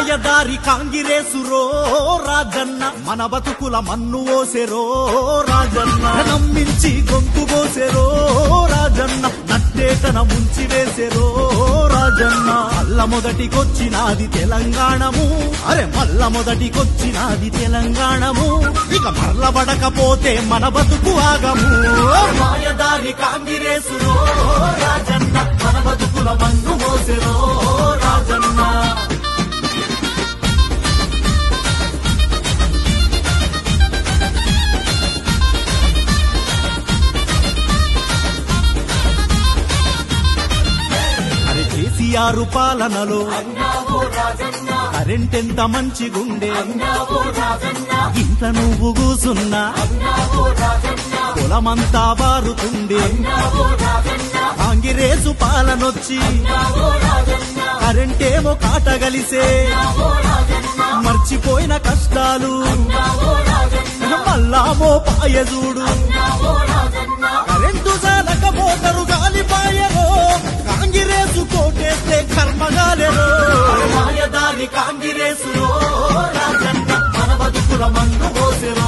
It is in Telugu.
మాయదారి కాంగిరేసురో రాజన్న మన బతుకుల మన్ను ఓసెరో రాజన్న నమ్మించి గొంతు కోసెరో రాజన్న నట్టేటన ముంచి వేసెరో రాజన్న మల్ల మొదటికొచ్చినాది తెలంగాణము అరే మల్ల మొదటికొచ్చినాది తెలంగాణము ఇక మరలబడకపోతే మన బతుకు ఆగము మాయదారి కాంగిరేసురో రాజన్న మన బతుకుల మన్ను మోసెరో రాజన్న కేసీఆర్ పాలనలో కరెంటెంత మంచిగుండే ఇంత నువ్వు కూసున్నా పొలమంతా బారుతుండే కాంగిరేసు పాలనొచ్చి కరెంటేమో కాటగలిసే మర్చిపోయిన కష్టాలు మల్లామో పాయజూడు కరెంటు సాలక మోటరు గాలిపాయరో కాంగిరేసు కోటేస్తే కర్మగాలెరో మాయదారి కాంగిరేసులో రాజన్న మన బతుకుల మన్ను మోసెరో